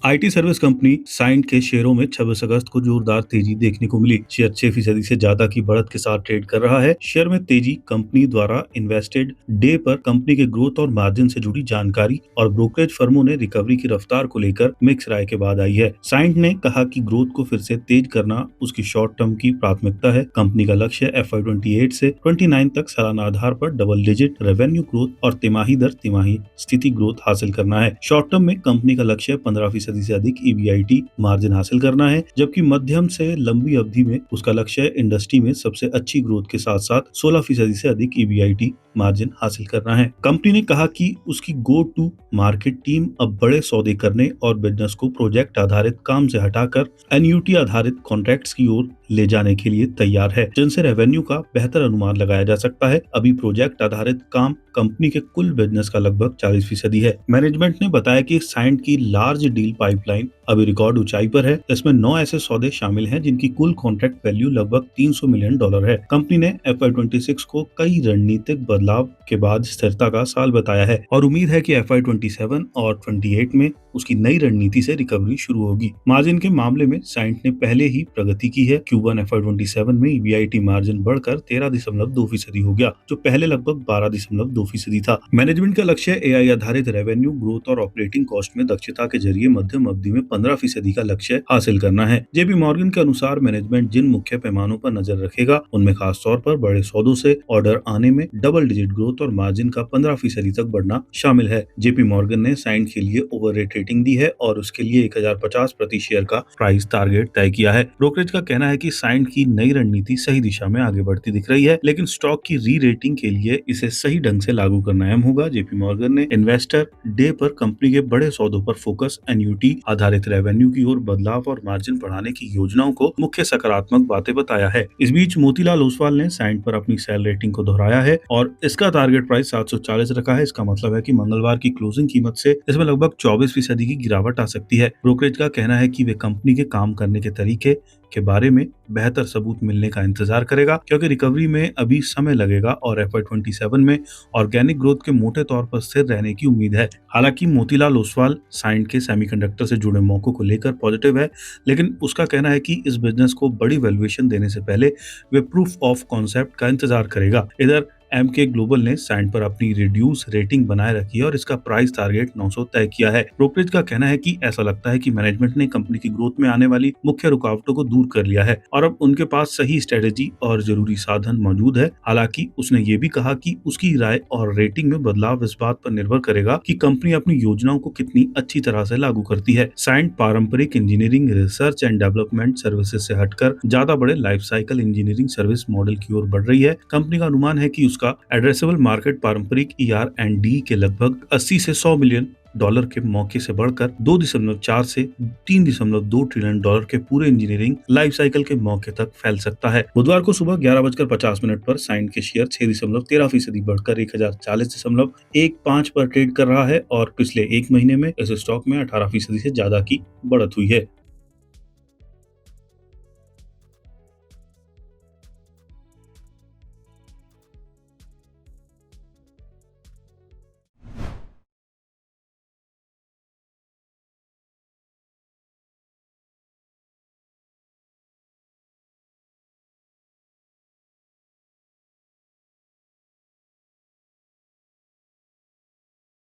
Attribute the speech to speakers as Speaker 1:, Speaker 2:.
Speaker 1: IT service company Cyient के शेयरों में 26 अगस्त को जोरदार तेजी देखने को मिली। शेयर 6% से ज्यादा की बढ़त के साथ ट्रेड कर रहा है। शेयर में तेजी कंपनी द्वारा इन्वेस्टेड डे पर कंपनी के ग्रोथ और मार्जिन से जुड़ी जानकारी और ब्रोकरेज फर्मों ने रिकवरी की रफ्तार को लेकर मिक्स राय के बाद आई है। साइंट ने कहा कि ग्रोथ को फिर से तेज करना उसकी शॉर्ट टर्म की प्राथमिकता है। कंपनी का लक्ष्य FY28 से 29 तक सालाना आधार पर डबल डिजिट रेवेन्यू ग्रोथ और तिमाही दर तिमाही स्थिति ग्रोथ हासिल करना है। शॉर्ट टर्म में कंपनी का लक्ष्य 15% से अधिक EBIT मार्जिन हासिल करना है, जबकि मध्यम से लंबी अवधि में उसका लक्ष्य इंडस्ट्री में सबसे अच्छी ग्रोथ के साथ साथ 16% से अधिक EBIT मार्जिन हासिल करना है। कंपनी ने कहा कि उसकी गो टू मार्केट टीम अब बड़े सौदे करने और बिजनेस को प्रोजेक्ट आधारित काम से हटाकर एन्युटी आधारित कॉन्ट्रैक्ट्स की ओर ले जाने के लिए तैयार है, जिनसे रेवेन्यू का बेहतर अनुमान लगाया जा सकता है। अभी प्रोजेक्ट आधारित काम कंपनी के कुल बिजनेस का लगभग 40% है। मैनेजमेंट ने बताया कि साइंट की लार्ज डील पाइपलाइन अभी रिकॉर्ड ऊंचाई पर है। इसमें 9 ऐसे सौदे शामिल हैं जिनकी कुल कॉन्ट्रैक्ट वैल्यू लगभग $300 मिलियन है। कंपनी ने FY26 को कई रणनीतिक बदलाव के बाद स्थिरता का साल बताया है और उम्मीद है कि FY27 और 28 में उसकी नई रणनीति से रिकवरी शुरू होगी। मार्जिन के मामले में साइंट ने पहले ही प्रगति की है। Q1 FY27 में EBIT मार्जिन बढ़कर 13.2% हो गया, जो पहले लगभग 12.2% था। मैनेजमेंट का लक्ष्य AI आधारित रेवेन्यू ग्रोथ और ऑपरेटिंग कॉस्ट में दक्षता के जरिए मध्यम अवधि में 15% का लक्ष्य हासिल करना है। JP मॉर्गन के अनुसार मैनेजमेंट जिन मुख्य पैमानों पर नजर रखेगा उनमें खास तौर पर बड़े सौदों से ऑर्डर आने में डबल डिजिट ग्रोथ और मार्जिन का 15% तक बढ़ना शामिल है। JP मॉर्गन ने साइंट के लिए ओवररेट रेटिंग दी है और उसके लिए 1050 प्रति शेयर का प्राइस टारगेट तय किया है। ब्रोकरेज का कहना है कि साइंट की नई रणनीति सही दिशा में आगे बढ़ती दिख रही है, लेकिन स्टॉक की री रेटिंग के लिए इसे सही ढंग से लागू करना अहम होगा। JP मॉर्गन ने इन्वेस्टर डे पर कंपनी के बड़े सौदों पर फोकस, एन्युटी आधारित रेवेन्यू की ओर बदलाव और मार्जिन बढ़ाने की योजनाओं को मुख्य सकारात्मक बातें बताया है। इस बीच मोतीलाल ओसवाल ने साइंट पर अपनी सेल रेटिंग को दोहराया है और इसका टारगेट प्राइस 740 रखा है। इसका मतलब है कि मंगलवार की क्लोजिंग कीमत से इसमें लगभग 24% की गिरावट आ सकती है। ब्रोकरेज का कहना है कि वे कंपनी के काम करने के तरीके के बारे में बेहतर सबूत मिलने का इंतजार करेगा, क्योंकि रिकवरी में अभी समय लगेगा और FY27 में ऑर्गेनिक ग्रोथ के मोटे तौर पर स्थिर रहने की उम्मीद है। हालांकि मोतीलाल ओसवाल साइंट के सेमीकंडक्टर से जुड़े मौकों को लेकर पॉजिटिव है, लेकिन उसका कहना है कि इस बिजनेस को बड़ी वैल्यूएशन देने से पहले वे प्रूफ ऑफ कॉन्सेप्ट का इंतजार करेगा। इधर MK ग्लोबल ने साइंट पर अपनी रिड्यूस रेटिंग बनाए रखी है और इसका प्राइस टारगेट 900 तय किया है। ब्रोकरेज का कहना है कि ऐसा लगता है कि मैनेजमेंट ने कंपनी की ग्रोथ में आने वाली मुख्य रुकावटों को दूर कर लिया है और अब उनके पास सही स्ट्रेटेजी और जरूरी साधन मौजूद है। हालांकि उसने ये भी कहा कि उसकी राय और रेटिंग में बदलाव इस बात पर निर्भर करेगा कि कंपनी अपनी योजनाओं को कितनी अच्छी तरह से लागू करती है। साइंट पारंपरिक engineering, research and development services से हटकर ज्यादा बड़े life cycle engineering service model की ओर बढ़ रही है। कंपनी का अनुमान है कि उसका एड्रेसेबल मार्केट पारंपरिक ER&D के लगभग 80 से $100 मिलियन के मौके से बढ़कर 2.4 से 3.2 ट्रिलियन डॉलर के पूरे इंजीनियरिंग लाइफ साइकिल के मौके तक फैल सकता है। बुधवार को सुबह 11:50 पर साइंट के शेयर 6.13% बढ़कर 1040.15 पर ट्रेड कर रहा है और पिछले एक महीने में इस स्टॉक में 18% से ज्यादा की बढ़त हुई है।